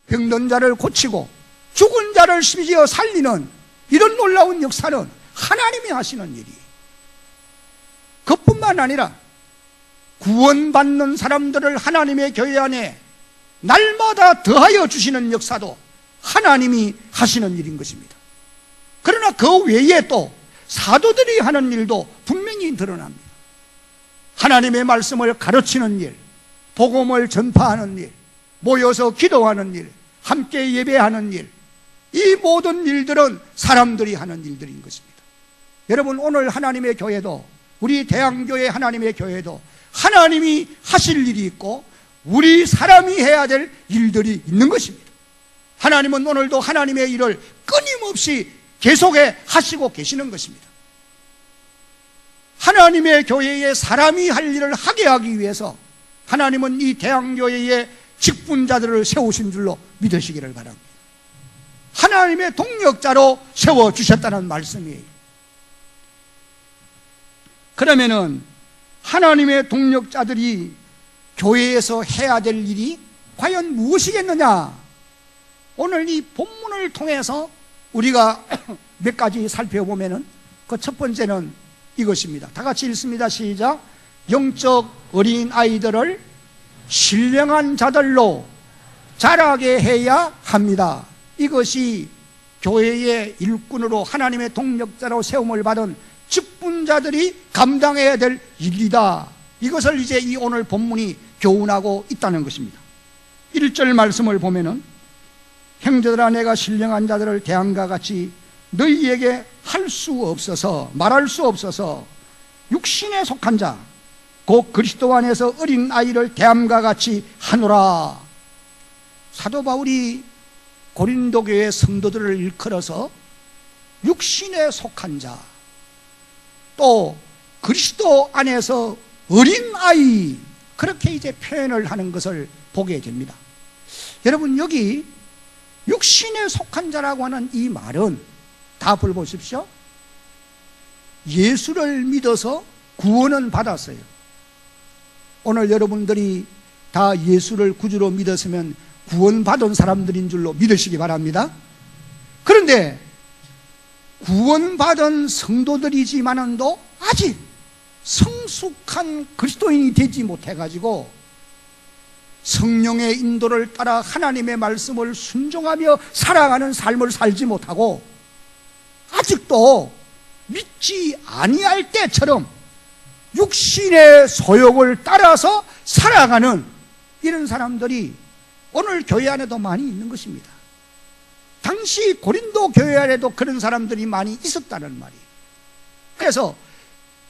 병든 자를 고치고 죽은 자를 심지어 살리는 이런 놀라운 역사는 하나님이 하시는 일이. 그뿐만 아니라 구원받는 사람들을 하나님의 교회 안에 날마다 더하여 주시는 역사도 하나님이 하시는 일인 것입니다. 그러나 그 외에 또 사도들이 하는 일도 분명히 드러납니다. 하나님의 말씀을 가르치는 일, 복음을 전파하는 일, 모여서 기도하는 일, 함께 예배하는 일, 이 모든 일들은 사람들이 하는 일들인 것입니다. 여러분, 오늘 하나님의 교회도, 우리 대한교회 하나님의 교회도 하나님이 하실 일이 있고 우리 사람이 해야 될 일들이 있는 것입니다. 하나님은 오늘도 하나님의 일을 끊임없이 계속해 하시고 계시는 것입니다. 하나님의 교회에 사람이 할 일을 하게 하기 위해서 하나님은 이 대한교회에 직분자들을 세우신 줄로 믿으시기를 바랍니다. 하나님의 동력자로 세워주셨다는 말씀이에요. 그러면은 하나님의 동력자들이 교회에서 해야 될 일이 과연 무엇이겠느냐? 오늘 이 본문을 통해서 우리가 몇 가지 살펴보면은 그 첫 번째는 이것입니다. 다 같이 읽습니다. 시작. 영적 어린 아이들을 신령한 자들로 자라게 해야 합니다. 이것이 교회의 일꾼으로 하나님의 동력자로 세움을 받은 직분자들이 감당해야 될 일이다. 이것을 이제 이 오늘 본문이 교훈하고 있다는 것입니다. 1절 말씀을 보면은 형제들아 내가 신령한 자들을 대함과 같이 너희에게 할 수 없어서 말할 수 없어서 육신에 속한 자 곧 그리스도 안에서 어린 아이를 대함과 같이 하노라. 사도 바울이 고린도 교회 성도들을 일컬어서 육신에 속한 자, 또 그리스도 안에서 어린 아이, 그렇게 이제 표현을 하는 것을 보게 됩니다. 여러분, 여기 육신에 속한 자라고 하는 이 말은 다 보십시오. 예수를 믿어서 구원은 받았어요. 오늘 여러분들이 다 예수를 구주로 믿었으면 구원받은 사람들인 줄로 믿으시기 바랍니다. 그런데 구원받은 성도들이지만은도 아직 성숙한 그리스도인이 되지 못해가지고 성령의 인도를 따라 하나님의 말씀을 순종하며 살아가는 삶을 살지 못하고 아직도 믿지 아니할 때처럼 육신의 소욕을 따라서 살아가는 이런 사람들이 오늘 교회 안에도 많이 있는 것입니다. 당시 고린도 교회 안에도 그런 사람들이 많이 있었다는 말이에요. 그래서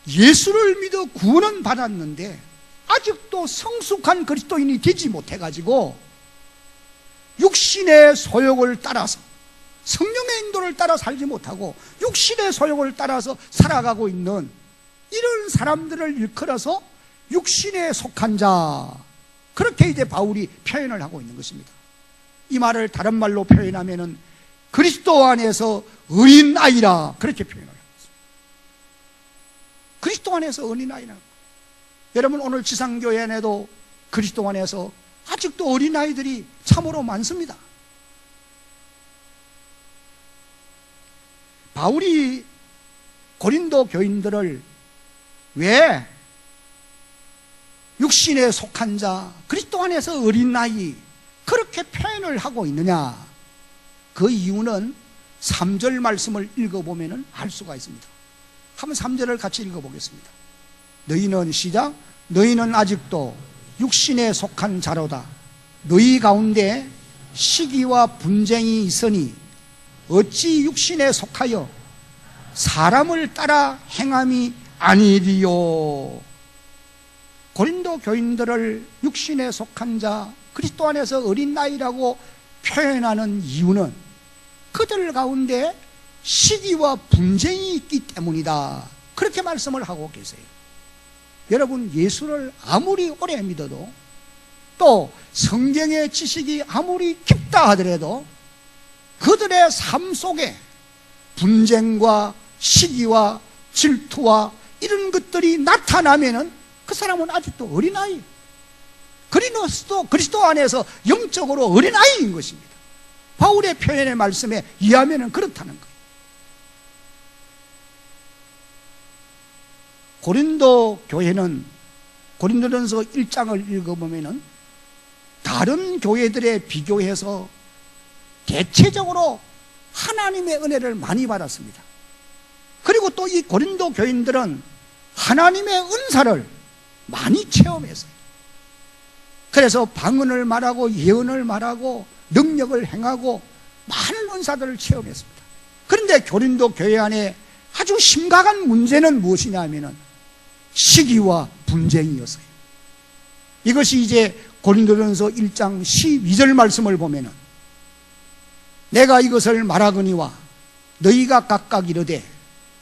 예수를 믿어 구원은 받았는데 아직도 성숙한 그리스도인이 되지 못해가지고 육신의 소욕을 따라서 성령의 인도를 따라 살지 못하고 육신의 소욕을 따라서 살아가고 있는 이런 사람들을 일컬어서 육신에 속한 자, 그렇게 이제 바울이 표현을 하고 있는 것입니다. 이 말을 다른 말로 표현하면은 그리스도 안에서 어린아이라, 그렇게 표현을 하고 있습니다. 그리스도 안에서 어린아이라. 여러분, 오늘 지상교회 안에도 그리스도 안에서 아직도 어린아이들이 참으로 많습니다. 바울이 고린도 교인들을 왜 육신에 속한 자, 그리스도 안에서 어린아이, 그렇게 표현을 하고 있느냐? 그 이유는 3절 말씀을 읽어보면 알 수가 있습니다. 한번 3절을 같이 읽어보겠습니다. 너희는, 시작, 너희는 아직도 육신에 속한 자로다. 너희 가운데 시기와 분쟁이 있으니 어찌 육신에 속하여 사람을 따라 행함이 아니리요. 고린도 교인들을 육신에 속한 자, 그리스도 안에서 어린 나이라고 표현하는 이유는 그들 가운데 시기와 분쟁이 있기 때문이다. 그렇게 말씀을 하고 계세요. 여러분, 예수를 아무리 오래 믿어도 또 성경의 지식이 아무리 깊다 하더라도 그들의 삶 속에 분쟁과 시기와 질투와 이런 것들이 나타나면은 그 사람은 아직도 어린아이, 그리스도 안에서 영적으로 어린아이인 것입니다. 바울의 표현의 말씀에 의하면 그렇다는 거예요. 고린도 교회는 고린도전서 1장을 읽어보면 다른 교회들에 비교해서 대체적으로 하나님의 은혜를 많이 받았습니다. 그리고 또 이 고린도 교인들은 하나님의 은사를 많이 체험했어요. 그래서 방언을 말하고 예언을 말하고 능력을 행하고 많은 은사들을 체험했습니다. 그런데 고린도 교회 안에 아주 심각한 문제는 무엇이냐 하면은 시기와 분쟁이었어요. 이것이 이제 고린도전서 1장 12절 말씀을 보면은 내가 이것을 말하거니와 너희가 각각 이르되,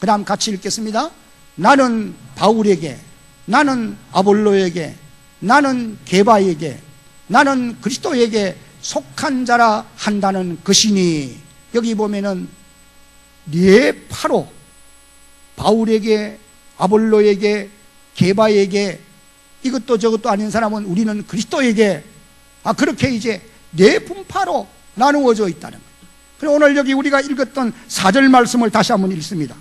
그 다음 같이 읽겠습니다. 나는 바울에게, 나는 아볼로에게, 나는 게바에게, 나는 그리스도에게 속한 자라 한다는 것이니. 여기 보면은 네 파로 바울에게, 아볼로에게, 게바에게, 이것도 저것도 아닌 사람은 우리는 그리스도에게, 그렇게 이제 네 분파로 나누어져 있다는 거예요. 그리고 오늘 여기 우리가 읽었던 4절 말씀을 다시 한번 읽습니다.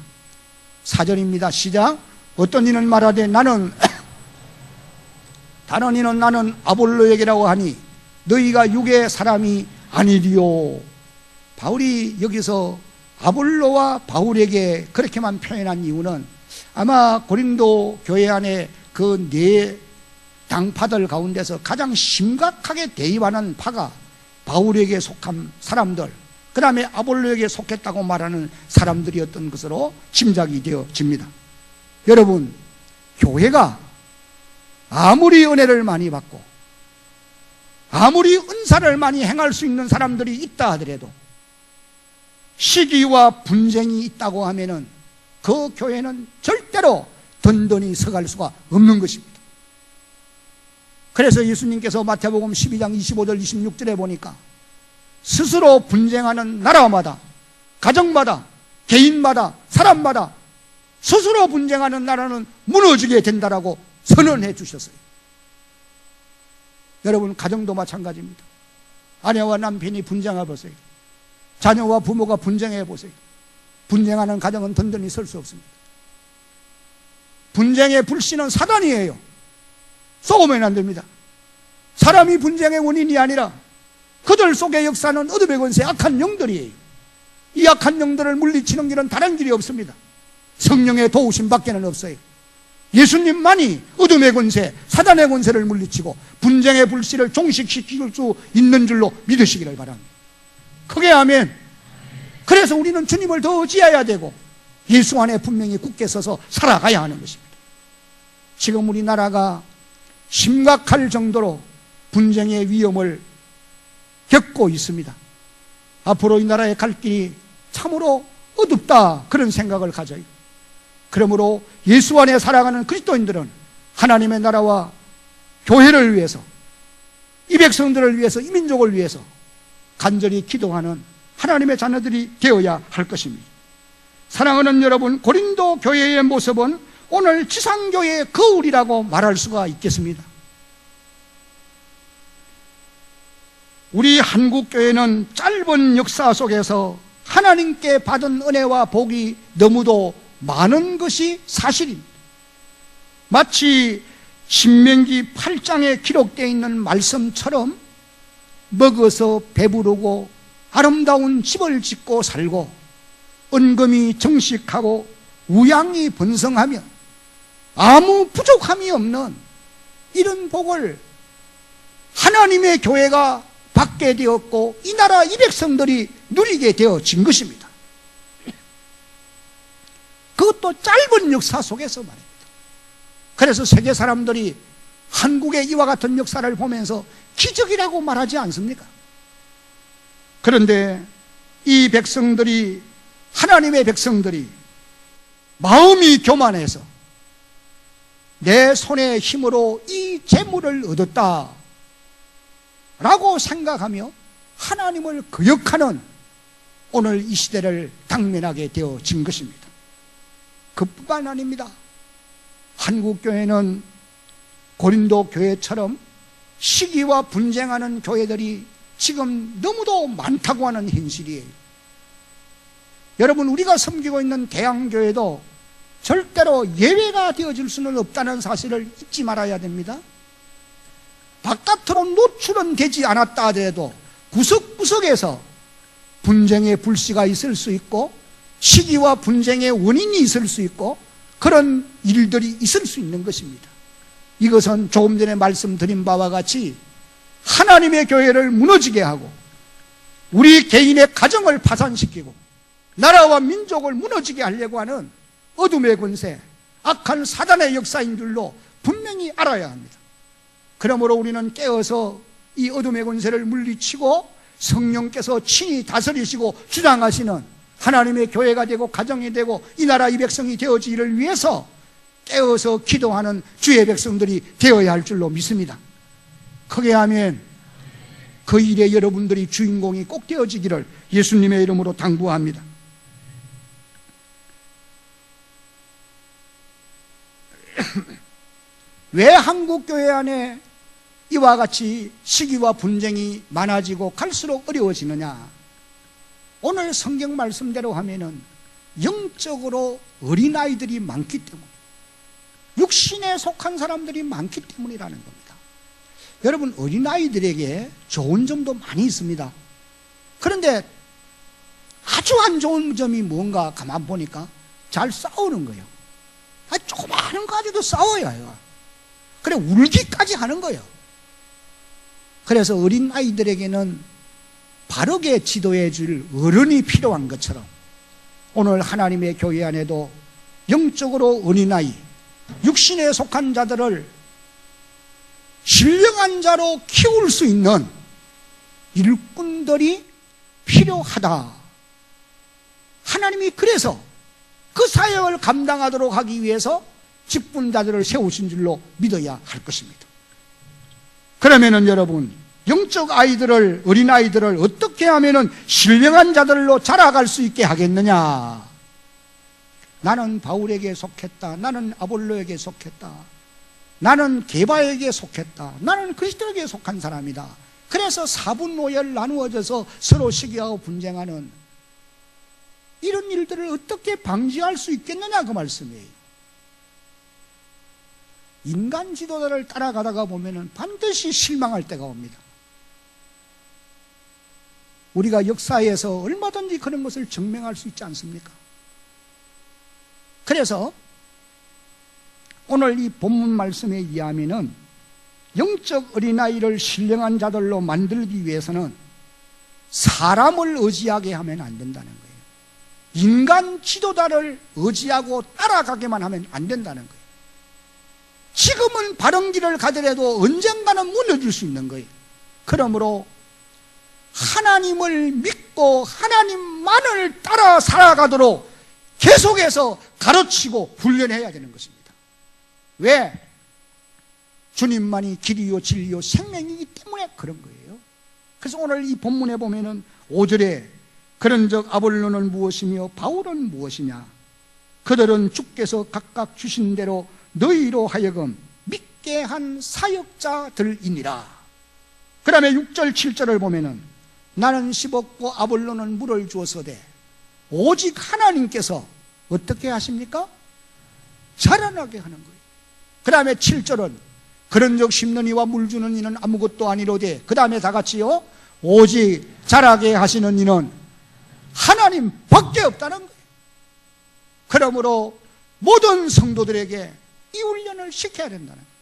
4절입니다. 시작. 어떤 이는 말하되 나는 다른 이는 나는 아볼로에게라고 하니 너희가 육의 사람이 아니리요. 바울이 여기서 아볼로와 바울에게 그렇게만 표현한 이유는 아마 고린도 교회 안에 그 네 당파들 가운데서 가장 심각하게 대입하는 파가 바울에게 속한 사람들, 그 다음에 아볼로에게 속했다고 말하는 사람들이었던 것으로 짐작이 되어집니다. 여러분, 교회가 아무리 은혜를 많이 받고 아무리 은사를 많이 행할 수 있는 사람들이 있다 하더라도 시기와 분쟁이 있다고 하면은 그 교회는 절대로 든든히 서갈 수가 없는 것입니다. 그래서 예수님께서 마태복음 12장 25절 26절에 보니까 스스로 분쟁하는 나라마다, 가정마다, 개인마다, 사람마다 스스로 분쟁하는 나라는 무너지게 된다라고 선언해 주셨어요. 여러분, 가정도 마찬가지입니다. 아내와 남편이 분쟁해 보세요. 자녀와 부모가 분쟁해 보세요. 분쟁하는 가정은 든든히 설 수 없습니다. 분쟁의 불씨는 사단이에요. 쏘면 안 됩니다. 사람이 분쟁의 원인이 아니라 그들 속의 역사는 어둠의 권세, 악한 영들이에요. 이 악한 영들을 물리치는 길은 다른 길이 없습니다. 성령의 도우심 밖에는 없어요. 예수님만이 어둠의 권세, 사단의 권세를 물리치고 분쟁의 불씨를 종식시킬 수 있는 줄로 믿으시기를 바랍니다. 크게 아멘. 그래서 우리는 주님을 더 의지해야 되고 예수 안에 분명히 굳게 서서 살아가야 하는 것입니다. 지금 우리나라가 심각할 정도로 분쟁의 위험을 겪고 있습니다. 앞으로 이 나라의 갈 길이 참으로 어둡다, 그런 생각을 가져요. 그러므로 예수 안에 살아가는 그리스도인들은 하나님의 나라와 교회를 위해서, 이 백성들을 위해서, 이 민족을 위해서 간절히 기도하는 하나님의 자녀들이 되어야 할 것입니다. 사랑하는 여러분, 고린도 교회의 모습은 오늘 지상교회의 거울이라고 말할 수가 있겠습니다. 우리 한국교회는 짧은 역사 속에서 하나님께 받은 은혜와 복이 너무도 많은 것이 사실입니다. 마치 신명기 8장에 기록되어 있는 말씀처럼 먹어서 배부르고 아름다운 집을 짓고 살고 은금이 정식하고 우양이 번성하며 아무 부족함이 없는 이런 복을 하나님의 교회가 받게 되었고 이 나라 이 백성들이 누리게 되어진 것입니다. 그것도 짧은 역사 속에서 말입니다. 그래서 세계 사람들이 한국의 이와 같은 역사를 보면서 기적이라고 말하지 않습니까? 그런데 이 백성들이, 하나님의 백성들이 마음이 교만해서 내 손의 힘으로 이 재물을 얻었다 라고 생각하며 하나님을 거역하는 오늘 이 시대를 당면하게 되어진 것입니다. 그뿐만 아닙니다. 한국교회는 고린도 교회처럼 시기와 분쟁하는 교회들이 지금 너무도 많다고 하는 현실이에요. 여러분, 우리가 섬기고 있는 대한교회도 절대로 예외가 되어줄 수는 없다는 사실을 잊지 말아야 됩니다. 바깥으로 노출은 되지 않았다 하더라도 구석구석에서 분쟁의 불씨가 있을 수 있고 시기와 분쟁의 원인이 있을 수 있고 그런 일들이 있을 수 있는 것입니다. 이것은 조금 전에 말씀드린 바와 같이 하나님의 교회를 무너지게 하고 우리 개인의 가정을 파산시키고 나라와 민족을 무너지게 하려고 하는 어둠의 권세, 악한 사단의 역사인 줄로 분명히 알아야 합니다. 그러므로 우리는 깨어서 이 어둠의 권세를 물리치고 성령께서 친히 다스리시고 주장하시는 하나님의 교회가 되고 가정이 되고 이 나라 이 백성이 되어지기를 위해서 깨어서 기도하는 주의 백성들이 되어야 할 줄로 믿습니다. 크게 하면 그 일에 여러분들이 주인공이 꼭 되어지기를 예수님의 이름으로 당부합니다. 왜 한국교회 안에 이와 같이 시기와 분쟁이 많아지고 갈수록 어려워지느냐? 오늘 성경 말씀대로 하면은 영적으로 어린아이들이 많기 때문에, 육신에 속한 사람들이 많기 때문이라는 겁니다. 여러분, 어린아이들에게 좋은 점도 많이 있습니다. 그런데 아주 안 좋은 점이 뭔가 가만 보니까 잘 싸우는 거예요. 조그마한 거 가지고도 싸워요. 그래, 울기까지 하는 거예요. 그래서 어린아이들에게는 바르게 지도해 줄 어른이 필요한 것처럼 오늘 하나님의 교회 안에도 영적으로 어린아이, 육신에 속한 자들을 신령한 자로 키울 수 있는 일꾼들이 필요하다. 하나님이 그래서 그 사역을 감당하도록 하기 위해서 직분자들을 세우신 줄로 믿어야 할 것입니다. 그러면은 여러분, 영적 아이들을, 어린아이들을 어떻게 하면은 신령한 자들로 자라갈 수 있게 하겠느냐? 나는 바울에게 속했다. 나는 아볼로에게 속했다. 나는 게바에게 속했다. 나는 그리스도에게 속한 사람이다. 그래서 사분오열 나누어져서 서로 시기하고 분쟁하는 이런 일들을 어떻게 방지할 수 있겠느냐, 그 말씀이에요. 인간 지도자를 따라가다가 보면은 반드시 실망할 때가 옵니다. 우리가 역사에서 얼마든지 그런 것을 증명할 수 있지 않습니까? 그래서 오늘 이 본문 말씀에 의하면은 영적 어린아이를 신령한 자들로 만들기 위해서는 사람을 의지하게 하면 안 된다는 거예요. 인간 지도자를 의지하고 따라가게만 하면 안 된다는 거예요. 지금은 바른 길을 가더라도 언젠가는 무너질 수 있는 거예요. 그러므로 하나님을 믿고 하나님만을 따라 살아가도록 계속해서 가르치고 훈련해야 되는 것입니다. 왜? 주님만이 길이요 진리요 생명이기 때문에 그런 거예요. 그래서 오늘 이 본문에 보면은 5절에 그런즉 아볼로는 무엇이며 바울은 무엇이냐? 그들은 주께서 각각 주신 대로 너희로 하여금 믿게 한 사역자들이니라. 그 다음에 6절 7절을 보면은 나는 심었고 아볼로는 물을 주었으되 오직 하나님께서 어떻게 하십니까? 자라나게 하는 거예요. 그 다음에 7절은 그런즉 심는 이와 물 주는 이는 아무것도 아니로되, 그 다음에 다 같이요, 오직 자라게 하시는 이는 하나님밖에 없다는 거예요. 그러므로 모든 성도들에게 이 훈련을 시켜야 된다는 거예요.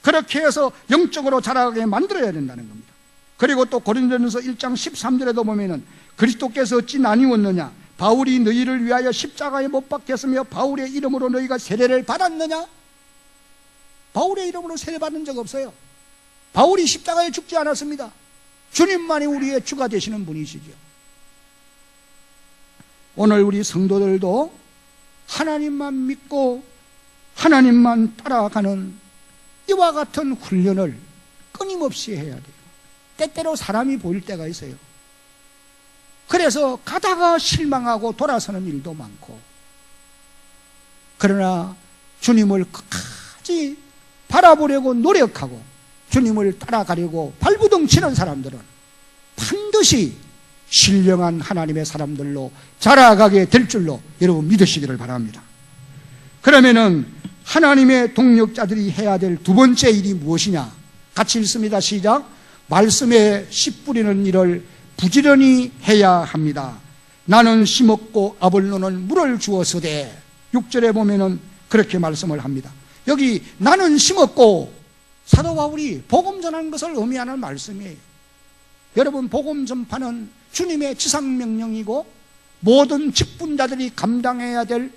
그렇게 해서 영적으로 자라게 만들어야 된다는 겁니다. 그리고 또 고린도전서 1장 13절에도 보면은 그리스도께서 어찌 나뉘었느냐? 바울이 너희를 위하여 십자가에 못 박혔으며 바울의 이름으로 너희가 세례를 받았느냐? 바울의 이름으로 세례 받은 적 없어요. 바울이 십자가에 죽지 않았습니다. 주님만이 우리의 주가 되시는 분이시죠. 오늘 우리 성도들도 하나님만 믿고 하나님만 따라가는 이와 같은 훈련을 끊임없이 해야 돼요. 때때로 사람이 보일 때가 있어요. 그래서 가다가 실망하고 돌아서는 일도 많고, 그러나 주님을 끝까지 바라보려고 노력하고 주님을 따라가려고 발부둥 치는 사람들은 반드시 신령한 하나님의 사람들로 자라가게 될 줄로 여러분 믿으시기를 바랍니다. 그러면은 하나님의 동력자들이 해야 될 두 번째 일이 무엇이냐? 같이 읽습니다. 시작. 말씀에 씨 뿌리는 일을 부지런히 해야 합니다. 나는 심었고 아볼로는 물을 주었으되 6절에 보면은 그렇게 말씀을 합니다. 여기 나는 심었고, 사도 바울이 복음 전하는 것을 의미하는 말씀이에요. 여러분, 복음 전파는 주님의 지상명령이고 모든 직분자들이 감당해야 될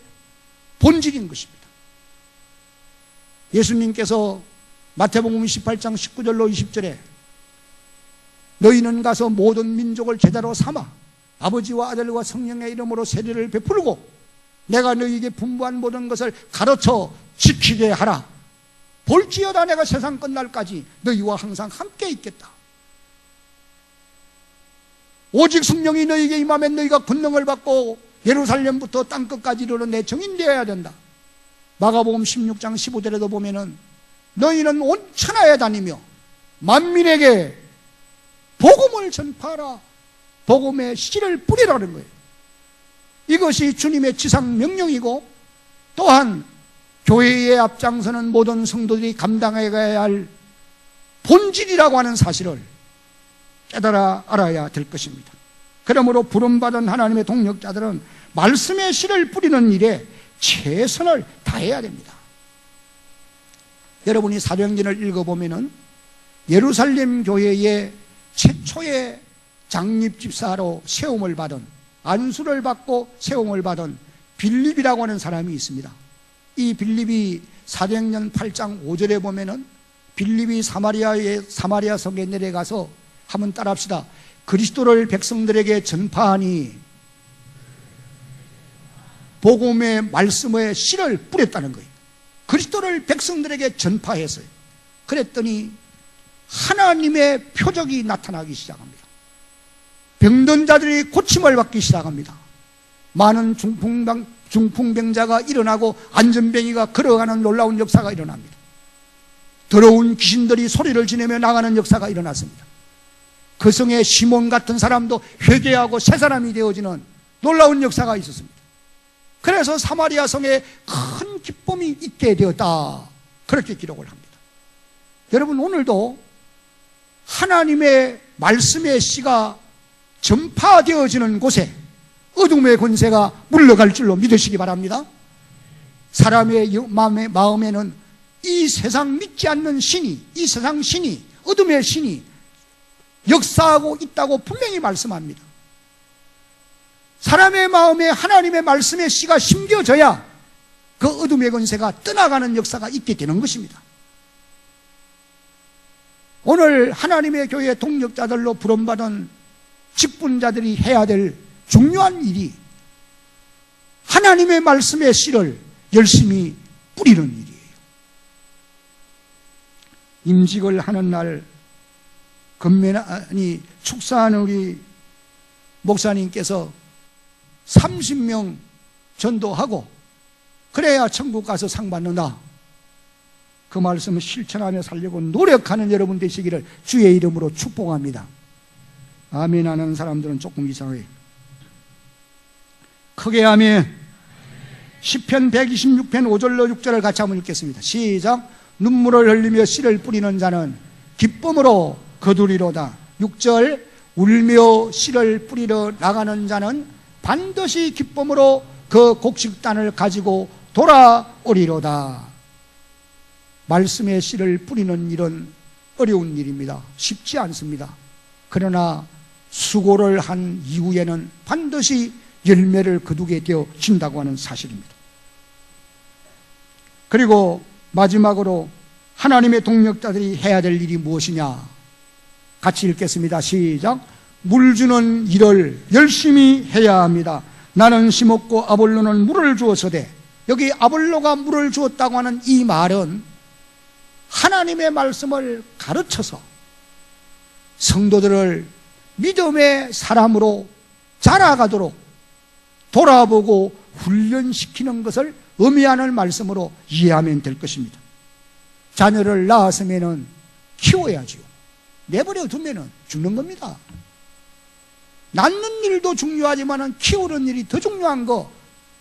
본질인 것입니다. 예수님께서 마태복음 28장 19절로 20절에 너희는 가서 모든 민족을 제자로 삼아 아버지와 아들과 성령의 이름으로 세례를 베풀고 내가 너희에게 분부한 모든 것을 가르쳐 지키게 하라. 볼지어다 내가 세상 끝날까지 너희와 항상 함께 있겠다. 오직 성령이 너희에게 임하면 너희가 권능을 받고 예루살렘부터 땅끝까지 이르러 내 증인 되어야 된다. 마가복음 16장 15절에도 보면은 너희는 온 천하에 다니며 만민에게 복음을 전파하라. 복음의 씨를 뿌리라는 거예요. 이것이 주님의 지상 명령이고 또한 교회에 앞장서는 모든 성도들이 감당해야 할 본질이라고 하는 사실을 깨달아 알아야 될 것입니다. 그러므로 부름받은 하나님의 동력자들은 말씀의 씨를 뿌리는 일에 최선을 다해야 됩니다. 여러분이 사도행전을 읽어보면은 예루살렘 교회의 최초의 장립집사로 세움을 받은, 안수를 받고 세움을 받은 빌립이라고 하는 사람이 있습니다. 이 빌립이 사도행전 8장 5절에 보면은 빌립이 사마리아 성에 내려가서 한번 따라합시다. 그리스도를 백성들에게 전파하니 복음의 말씀의 씨를 뿌렸다는 거예요. 그리스도를 백성들에게 전파했어요. 그랬더니 하나님의 표적이 나타나기 시작합니다. 병든 자들이 고침을 받기 시작합니다. 많은 중풍병자가 일어나고 안전병이가 걸어가는 놀라운 역사가 일어납니다. 더러운 귀신들이 소리를 지내며 나가는 역사가 일어났습니다. 그 성에 시몬 같은 사람도 회개하고 새 사람이 되어지는 놀라운 역사가 있었습니다. 그래서 사마리아 성에 큰 기쁨이 있게 되었다. 그렇게 기록을 합니다. 여러분, 오늘도 하나님의 말씀의 씨가 전파되어지는 곳에 어둠의 권세가 물러갈 줄로 믿으시기 바랍니다. 사람의 마음에는 이 세상 믿지 않는 신이, 이 세상 신이, 어둠의 신이 역사하고 있다고 분명히 말씀합니다. 사람의 마음에 하나님의 말씀의 씨가 심겨져야 그 어둠의 권세가 떠나가는 역사가 있게 되는 것입니다. 오늘 하나님의 교회 동력자들로 부름받은 직분자들이 해야 될 중요한 일이 하나님의 말씀의 씨를 열심히 뿌리는 일이에요. 임직을 하는 날 금메달이 축사하는 우리 목사님께서 30명 전도하고 그래야 천국 가서 상 받는다. 그 말씀을 실천하며 살려고 노력하는 여러분 되시기를 주의 이름으로 축복합니다. 아멘 하는 사람들은 조금 이상해요. 크게 아멘. 시편 126편 5절로 6절을 같이 한번 읽겠습니다. 시작. 눈물을 흘리며 씨를 뿌리는 자는 기쁨으로 거두리로다. 6절. 울며 씨를 뿌리러 나가는 자는 반드시 기쁨으로 그 곡식단을 가지고 돌아오리로다. 말씀의 씨를 뿌리는 일은 어려운 일입니다. 쉽지 않습니다. 그러나 수고를 한 이후에는 반드시 열매를 거두게 되어진다고 하는 사실입니다. 그리고 마지막으로 하나님의 동력자들이 해야 될 일이 무엇이냐? 같이 읽겠습니다. 시작. 물 주는 일을 열심히 해야 합니다. 나는 심었고 아볼로는 물을 주었으되, 여기 아볼로가 물을 주었다고 하는 이 말은 하나님의 말씀을 가르쳐서 성도들을 믿음의 사람으로 자라가도록 돌아보고 훈련시키는 것을 의미하는 말씀으로 이해하면 될 것입니다. 자녀를 낳았으면 키워야지요. 내버려 두면 죽는 겁니다. 낳는 일도 중요하지만 키우는 일이 더 중요한 거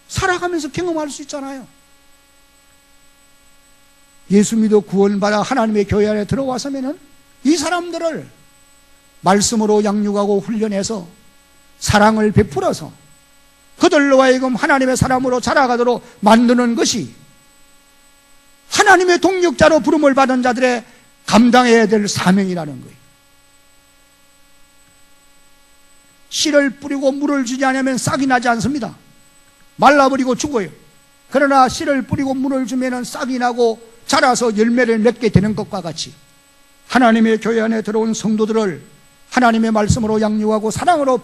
살아가면서 경험할 수 있잖아요. 예수 믿어 구원받아 하나님의 교회 안에 들어와서면은 이 사람들을 말씀으로 양육하고 훈련해서 사랑을 베풀어서 그들로 하여금 하나님의 사람으로 자라가도록 만드는 것이 하나님의 동력자로 부름을 받은 자들의 감당해야 될 사명이라는 거예요. 씨를 뿌리고 물을 주지 않으면 싹이 나지 않습니다. 말라버리고 죽어요. 그러나 씨를 뿌리고 물을 주면 싹이 나고 자라서 열매를 맺게 되는 것과 같이 하나님의 교회 안에 들어온 성도들을 하나님의 말씀으로 양육하고 사랑으로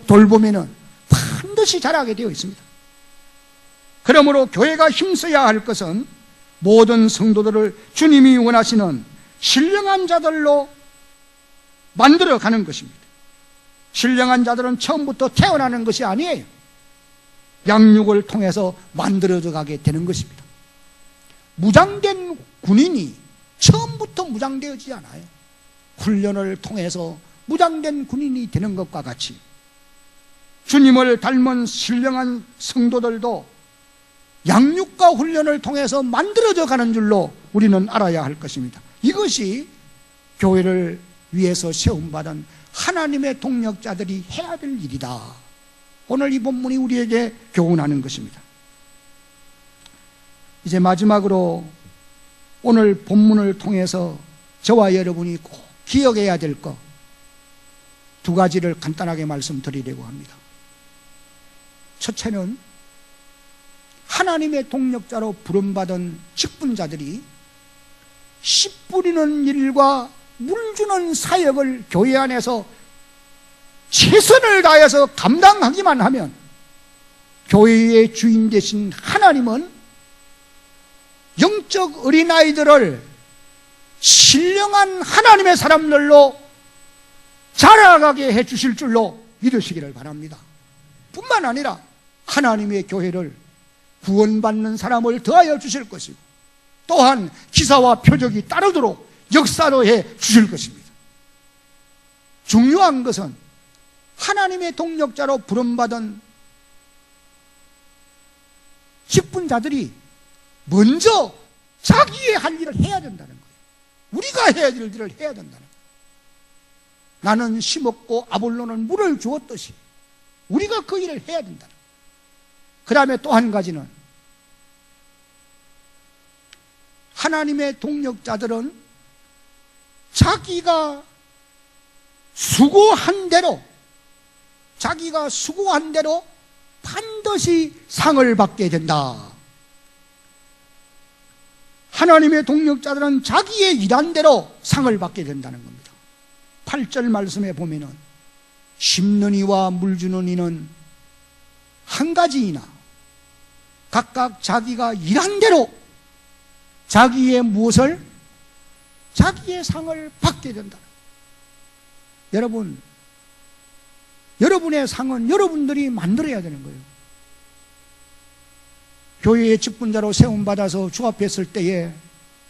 돌보면 반드시 자라게 되어 있습니다. 그러므로 교회가 힘써야 할 것은 모든 성도들을 주님이 원하시는 신령한 자들로 만들어가는 것입니다. 신령한 자들은 처음부터 태어나는 것이 아니에요. 양육을 통해서 만들어져 가게 되는 것입니다. 무장된 군인이 처음부터 무장되어지지 않아요. 훈련을 통해서 무장된 군인이 되는 것과 같이 주님을 닮은 신령한 성도들도 양육과 훈련을 통해서 만들어져 가는 줄로 우리는 알아야 할 것입니다. 이것이 교회를 위해서 세움받은 하나님의 동력자들이 해야 될 일이다. 오늘 이 본문이 우리에게 교훈하는 것입니다. 이제 마지막으로 오늘 본문을 통해서 저와 여러분이 꼭 기억해야 될 것 두 가지를 간단하게 말씀드리려고 합니다. 첫째는 하나님의 동력자로 부름받은 직분자들이 씨 뿌리는 일과 물 주는 사역을 교회 안에서 최선을 다해서 감당하기만 하면 교회의 주인 되신 하나님은 영적 어린아이들을 신령한 하나님의 사람들로 자라가게 해주실 줄로 믿으시기를 바랍니다. 뿐만 아니라 하나님의 교회를 구원받는 사람을 더하여 주실 것이고 또한 기사와 표적이 따르도록 역사도 해 주실 것입니다. 중요한 것은 하나님의 동력자로 부름받은 직분자들이 먼저 자기의 할 일을 해야 된다는 거예요. 우리가 해야 될 일을 해야 된다는 거예요. 나는 심었고 아볼로는 물을 주었듯이 우리가 그 일을 해야 된다는 거예요. 그 다음에 또 한 가지는 하나님의 동력자들은 자기가 수고한 대로 반드시 상을 받게 된다. 하나님의 동력자들은 자기의 일한 대로 상을 받게 된다는 겁니다. 8절 말씀에 보면은 심는 이와 물 주는 이는 한 가지이나 각각 자기가 일한 대로 자기의 무엇을 자기의 상을 받게 된다. 여러분, 여러분의 상은 여러분들이 만들어야 되는 거예요. 교회의 직분자로 세움받아서 주 앞에 설 때에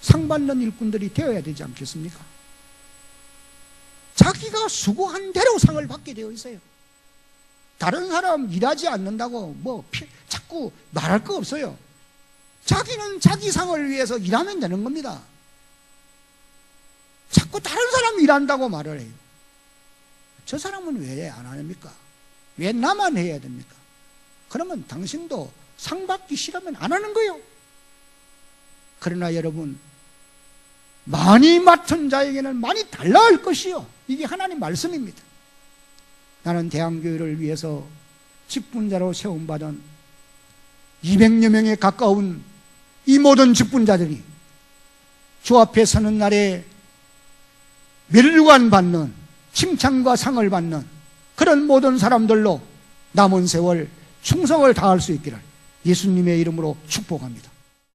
상 받는 일꾼들이 되어야 되지 않겠습니까? 자기가 수고한 대로 상을 받게 되어 있어요. 다른 사람 일하지 않는다고 자꾸 말할 거 없어요. 자기는 자기 상을 위해서 일하면 되는 겁니다. 자꾸 다른 사람 일한다고 말을 해요. 저 사람은 왜 안 합니까? 왜 나만 해야 됩니까? 그러면 당신도 상 받기 싫으면 안 하는 거예요. 그러나 여러분, 많이 맡은 자에게는 많이 달라할 것이요. 이게 하나님 말씀입니다. 나는 대한교회를 위해서 직분자로 세움받은 200여 명에 가까운 이 모든 직분자들이 주 앞에 서는 날에 멸관 받는, 칭찬과 상을 받는 그런 모든 사람들로 남은 세월 충성을 다할 수 있기를 예수님의 이름으로 축복합니다.